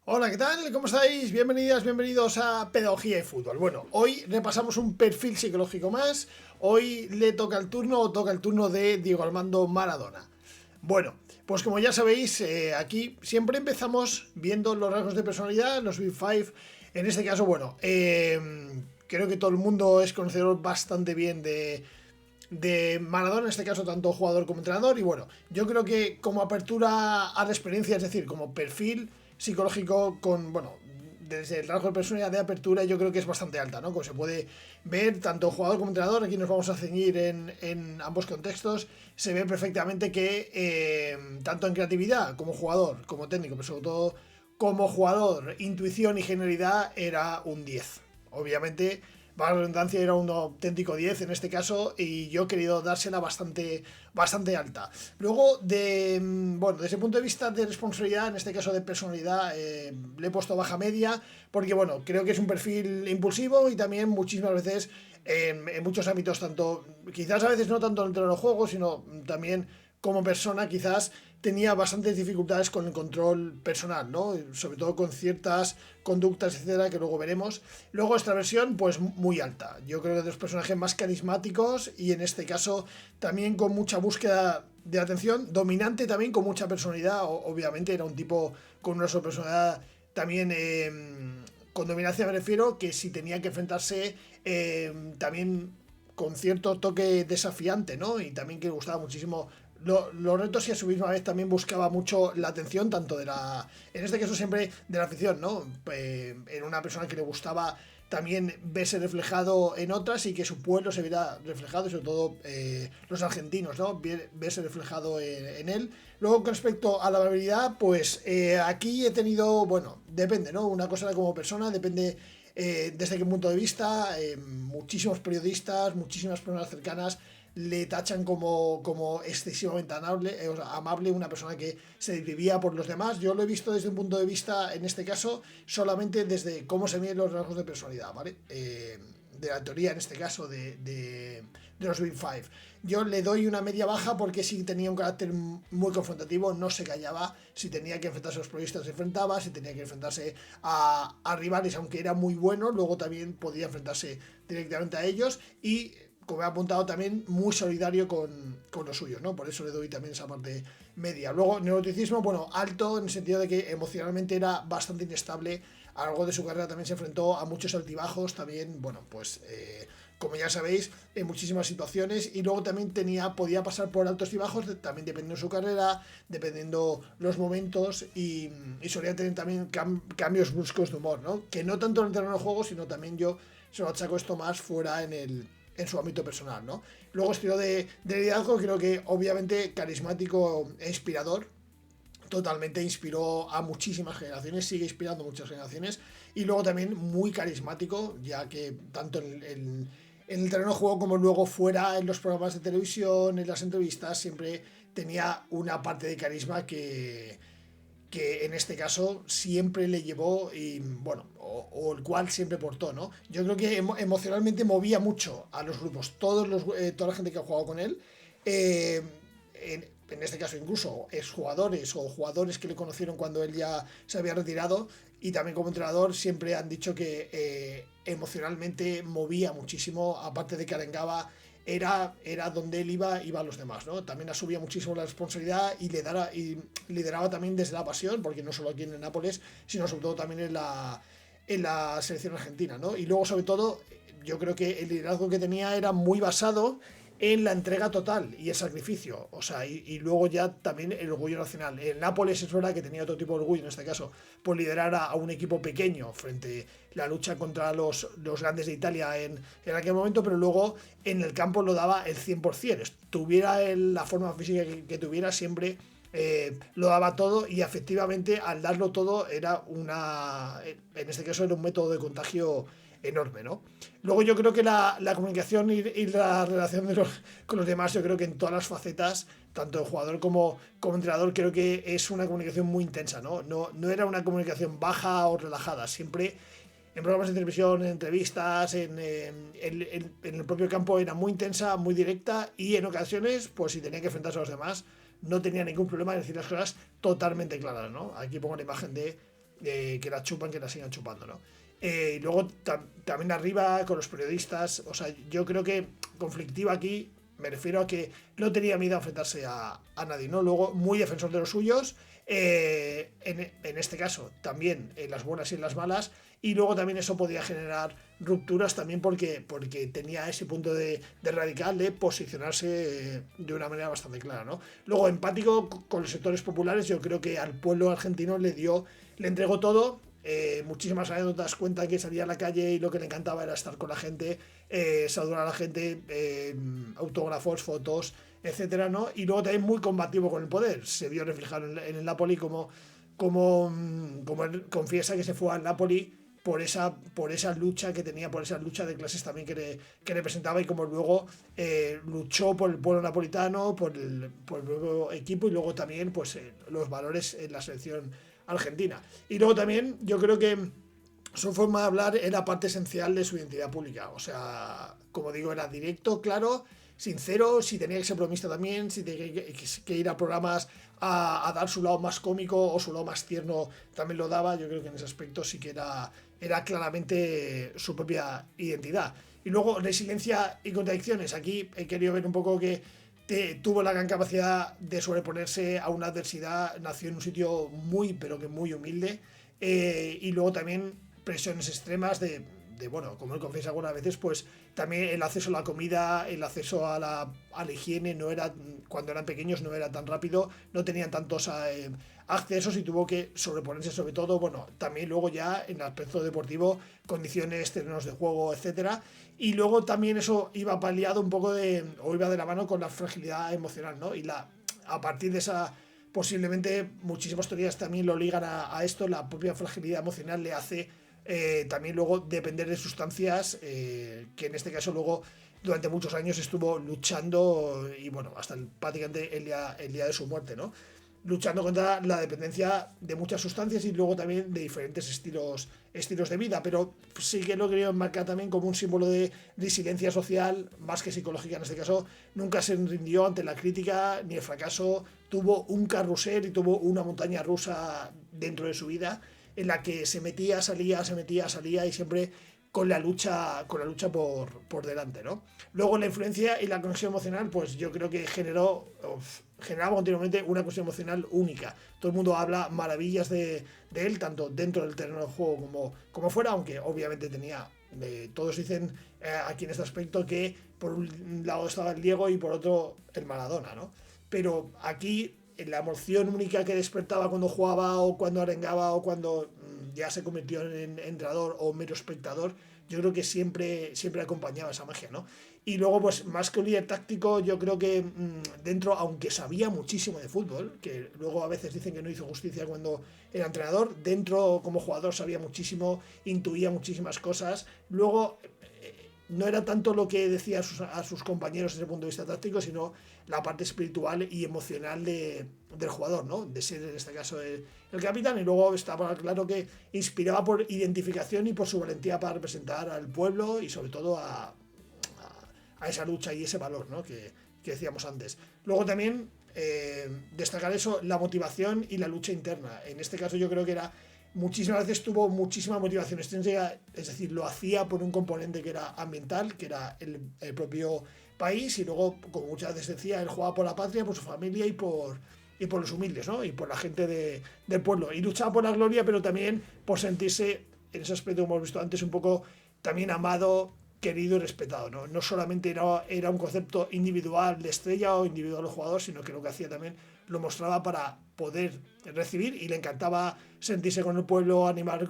Hola, ¿qué tal? ¿Cómo estáis? Bienvenidas, bienvenidos a Pedagogía y Fútbol. Bueno, hoy repasamos un perfil psicológico más. Hoy le toca el turno o toca el turno de Diego Armando Maradona. Bueno, pues como ya sabéis, aquí siempre empezamos viendo los rasgos de personalidad, los Big Five. En este caso, bueno, creo que todo el mundo es conocedor bastante bien de Maradona, en este caso tanto jugador como entrenador. Y bueno, yo creo que como apertura a la experiencia, es decir, como perfil psicológico con, bueno, desde el rasgo de personalidad de apertura yo creo que es bastante alta, ¿no? Como se puede ver, tanto jugador como entrenador, aquí nos vamos a ceñir en ambos contextos, se ve perfectamente que tanto en creatividad como jugador, como técnico, pero sobre todo como jugador, intuición y genialidad era un 10. Obviamente, para la redundancia, era un auténtico 10 en este caso y yo he querido dársela bastante alta. Luego, bueno, desde el punto de vista de responsabilidad, en este caso de personalidad, le he puesto baja media porque, bueno, creo que es un perfil impulsivo y también muchísimas veces en muchos ámbitos, tanto, quizás a veces no tanto en el terreno de juego, sino también como persona quizás tenía bastantes dificultades con el control personal, ¿no? Sobre todo con ciertas conductas, etcétera, que luego veremos. Luego esta versión, pues muy alta. Yo creo que de los personajes más carismáticos y en este caso también con mucha búsqueda de atención, dominante también con mucha personalidad. Obviamente era un tipo con una personalidad también con dominancia, me refiero, que si tenía que enfrentarse también con cierto toque desafiante, ¿no? Y también que le gustaba muchísimo los retos y a su misma vez también buscaba mucho la atención tanto de la, en este caso siempre de la afición, ¿no? Era una persona que le gustaba también verse reflejado en otras y que su pueblo se viera reflejado, sobre todo los argentinos, ¿no? Verse reflejado en él. Luego, con respecto a la amabilidad, pues aquí he tenido, bueno, depende, ¿no? Una cosa era como persona, depende desde qué punto de vista. Muchísimos periodistas, muchísimas personas cercanas le tachan como excesivamente o sea, amable, una persona que se vivía por los demás. Yo lo he visto desde un punto de vista, en este caso, solamente desde cómo se miden los rasgos de personalidad, ¿vale? De la teoría, en este caso, de los Big Five. Yo le doy una media baja porque sí tenía un carácter muy confrontativo, no se callaba, si tenía que enfrentarse a los periodistas se enfrentaba, si tenía que enfrentarse a rivales, aunque era muy bueno, luego también podía enfrentarse directamente a ellos y como he apuntado también, muy solidario con los suyos, ¿no? Por eso le doy también esa parte media. Luego, neuroticismo, bueno, alto en el sentido de que emocionalmente era bastante inestable. A lo largo de su carrera también se enfrentó a muchos altibajos, también, bueno, pues como ya sabéis, en muchísimas situaciones. Y luego también podía pasar por altos y bajos, también dependiendo de su carrera, dependiendo los momentos y solía tener también cambios bruscos de humor, ¿no? Que no tanto en el terreno de juego, sino también yo se lo achaco esto más fuera en su ámbito personal, ¿no? Luego estilo de liderazgo, creo que obviamente carismático e inspirador, totalmente inspiró a muchísimas generaciones, sigue inspirando a muchas generaciones y luego también muy carismático, ya que tanto en el terreno de juego como luego fuera en los programas de televisión, en las entrevistas, siempre tenía una parte de carisma que en este caso siempre le llevó y bueno, o el cual siempre portó, ¿no? Yo creo que emocionalmente movía mucho a los grupos, toda la gente que ha jugado con él, eh, en este caso incluso exjugadores o jugadores que le conocieron cuando él ya se había retirado y también como entrenador siempre han dicho que emocionalmente movía muchísimo, aparte de que arengaba era donde él iba a los demás, ¿no? También asumía muchísimo la responsabilidad y lideraba también desde la pasión, porque no solo aquí en el Nápoles, sino sobre todo también en la selección argentina, ¿no? Y luego, sobre todo, yo creo que el liderazgo que tenía era muy basado en la entrega total y el sacrificio, o sea, y luego ya también el orgullo nacional. El Nápoles es verdad que tenía otro tipo de orgullo, en este caso, por liderar a un equipo pequeño frente a la lucha contra los grandes de Italia en aquel momento, pero luego en el campo lo daba el 100%. Tuviera la forma física que tuviera, siempre lo daba todo y efectivamente al darlo todo era en este caso era un método de contagio enorme, ¿no? Luego yo creo que la comunicación y la relación con los demás, yo creo que en todas las facetas, tanto de jugador como entrenador, creo que es una comunicación muy intensa, ¿no? No era una comunicación baja o relajada, siempre en programas de televisión, en entrevistas, en el propio campo era muy intensa, muy directa y en ocasiones, pues si tenía que enfrentarse a los demás, no tenía ningún problema en decir las cosas totalmente claras, ¿no? Aquí pongo la imagen de que la chupan, que la sigan chupando, ¿no? Y luego también arriba con los periodistas, o sea, yo creo que conflictiva aquí, me refiero a que no tenía miedo a enfrentarse a nadie, ¿no? Luego, muy defensor de los suyos, en este caso, también en las buenas y en las malas, y luego también eso podía generar rupturas también porque tenía ese punto de radical de posicionarse de una manera bastante clara, ¿no? Luego, empático con los sectores populares, yo creo que al pueblo argentino le entregó todo. Muchísimas anécdotas cuentan que salía a la calle y lo que le encantaba era estar con la gente, saludar a la gente, autógrafos, fotos, etcétera, ¿no? Y luego también muy combativo con el poder. Se vio reflejado en el Napoli como él confiesa que se fue al Napoli por esa lucha que tenía, por esa lucha de clases también que representaba, y como luego luchó por el pueblo napolitano, por el nuevo equipo, y luego también pues los valores en la selección argentina. Y luego también yo creo que su forma de hablar era parte esencial de su identidad pública. O sea, como digo, era directo, claro, sincero. Si tenía que ser bromista también, si tenía que ir a programas a dar su lado más cómico o su lado más tierno, también lo daba. Yo creo que en ese aspecto sí que era claramente su propia identidad. Y luego, resiliencia y contradicciones. Aquí he querido ver un poco que tuvo la gran capacidad de sobreponerse a una adversidad, nació en un sitio muy, pero que muy humilde, y luego también presiones extremas bueno, como él confiesa algunas veces, pues también el acceso a la comida, el acceso a la higiene, no era, cuando eran pequeños no era tan rápido, no tenían tantos accesos, y tuvo que sobreponerse sobre todo, bueno, también luego ya en el aspecto deportivo, condiciones, terrenos de juego, etcétera. Y luego también eso iba paliado un poco o iba de la mano con la fragilidad emocional, ¿no? Y a partir de esa, posiblemente muchísimas teorías también lo ligan a esto, la propia fragilidad emocional le hace también luego depender de sustancias, que en este caso luego durante muchos años estuvo luchando, y bueno, hasta prácticamente el día de su muerte, ¿no? Luchando contra la dependencia de muchas sustancias y luego también de diferentes estilos de vida, pero sí que lo quería enmarcar también como un símbolo de resiliencia social, más que psicológica en este caso. Nunca se rindió ante la crítica ni el fracaso, tuvo un carrusel y tuvo una montaña rusa dentro de su vida, en la que se metía, salía, y siempre con la lucha por delante, ¿no? Luego la influencia y la conexión emocional, pues yo creo que generaba continuamente una conexión emocional única. Todo el mundo habla maravillas de él, tanto dentro del terreno de juego como fuera, aunque obviamente tenía, todos dicen aquí en este aspecto que por un lado estaba el Diego y por otro el Maradona, ¿no? Pero aquí la emoción única que despertaba cuando jugaba o cuando arengaba o cuando ya se convirtió en entrenador o mero espectador, yo creo que siempre acompañaba esa magia, ¿no? Y luego, pues más que un líder táctico, yo creo que dentro, aunque sabía muchísimo de fútbol, que luego a veces dicen que no hizo justicia cuando era entrenador, dentro como jugador sabía muchísimo, intuía muchísimas cosas. Luego no era tanto lo que decía a sus compañeros desde el punto de vista táctico, sino la parte espiritual y emocional del jugador, ¿no? De ser en este caso el capitán. Y luego estaba claro que inspiraba por identificación y por su valentía para representar al pueblo y sobre todo a esa lucha y ese valor, ¿no? que decíamos antes. Luego también destacar eso, la motivación y la lucha interna. En este caso yo creo que muchísimas veces tuvo muchísima motivación extrínseca, es decir, lo hacía por un componente que era ambiental, que era el propio país, y luego, como muchas veces decía, él jugaba por la patria, por su familia y por los humildes, ¿no? Y por la gente del pueblo. Y luchaba por la gloria, pero también por sentirse, en ese aspecto que hemos visto antes, un poco también amado, querido y respetado, ¿no? No solamente era un concepto individual de estrella o individual de jugador, sino que lo que hacía también lo mostraba para poder recibir, y le encantaba sentirse con el pueblo, animar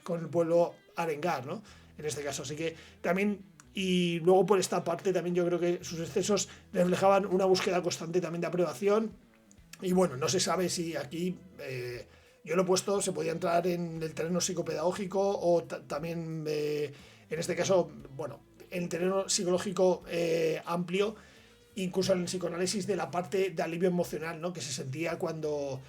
con el pueblo, arengar, ¿no? En este caso, así que también, y luego por esta parte también yo creo que sus excesos reflejaban una búsqueda constante también de aprobación, y bueno, no se sabe si aquí, yo lo he puesto, se podía entrar en el terreno psicopedagógico o también, en este caso, bueno, en el terreno psicológico amplio, incluso en el psicoanálisis de la parte de alivio emocional, ¿no? Que se sentía cuando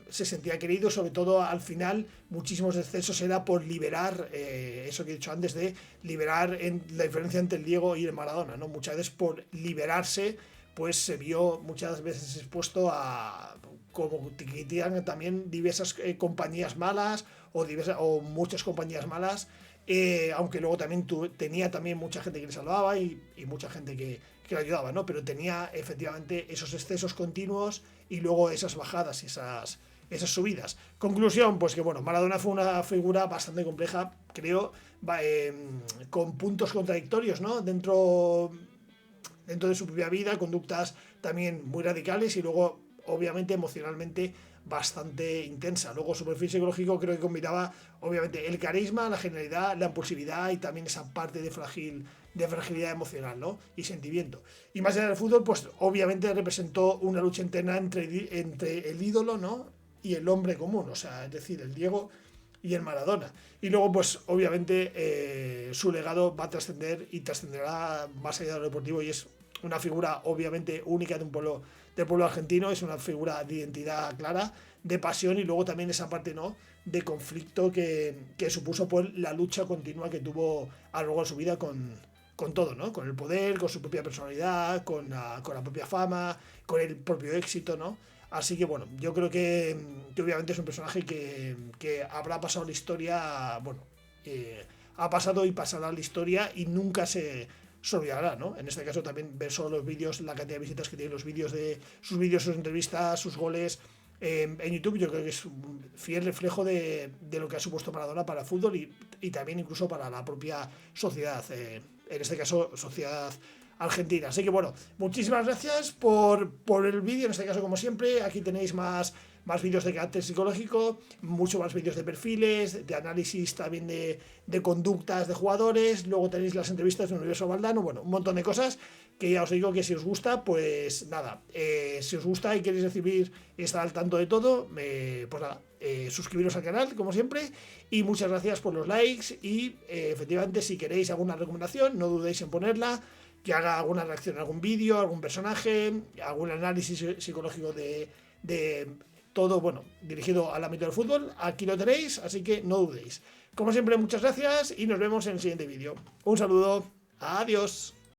se sentía querido, sobre todo al final, muchísimos excesos era por liberar, eso que he dicho antes, de liberar la diferencia entre el Diego y el Maradona, ¿no? Muchas veces por liberarse, pues se vio muchas veces expuesto a como critican también diversas compañías malas o muchas compañías malas, aunque luego también tenía también mucha gente que le salvaba y mucha gente que le ayudaba, ¿no? Pero tenía efectivamente esos excesos continuos y luego esas bajadas y esas subidas. Conclusión, pues que bueno, Maradona fue una figura bastante compleja, creo, con puntos contradictorios, ¿no? Dentro de su propia vida, conductas también muy radicales y luego, obviamente, emocionalmente bastante intensa. Luego su perfil psicológico creo que combinaba, obviamente, el carisma, la genialidad, la impulsividad y también esa parte de fragilidad emocional, ¿no? Y sentimiento. Y más allá del fútbol, pues obviamente representó una lucha interna entre el ídolo, ¿no? Y el hombre común, o sea, es decir, el Diego y el Maradona. Y luego, pues obviamente, su legado va a trascender y trascenderá más allá de lo deportivo y es una figura obviamente única de un pueblo, del pueblo argentino, es una figura de identidad clara, de pasión y luego también esa parte, ¿no?, de conflicto que supuso pues, la lucha continua que tuvo a lo largo de su vida con todo, ¿no? Con el poder, con su propia personalidad, con la propia fama, con el propio éxito, ¿no? Así que bueno, yo creo que obviamente es un personaje que habrá pasado la historia, bueno, ha pasado y pasará la historia y nunca se olvidará, ¿no? En este caso también ver solo los vídeos, la cantidad de visitas que tienen los vídeos de sus vídeos, sus entrevistas, sus goles en YouTube, yo creo que es un fiel reflejo de lo que ha supuesto Maradona para el fútbol y también incluso para la propia sociedad, en este caso sociedad argentina. Así que bueno, muchísimas gracias por el vídeo, en este caso como siempre, aquí tenéis más vídeos de carácter psicológico, mucho más vídeos de perfiles, de análisis también de conductas de jugadores, luego tenéis las entrevistas de Universo Valdano, bueno, un montón de cosas que ya os digo que si os gusta, pues nada, si os gusta y queréis recibir y estar al tanto de todo, pues nada, suscribiros al canal como siempre y muchas gracias por los likes y efectivamente si queréis alguna recomendación no dudéis en ponerla, que haga alguna reacción a algún vídeo, algún personaje, algún análisis psicológico de todo, bueno, dirigido al ámbito del fútbol, aquí lo tenéis, así que no dudéis. Como siempre, muchas gracias y nos vemos en el siguiente vídeo. Un saludo, adiós.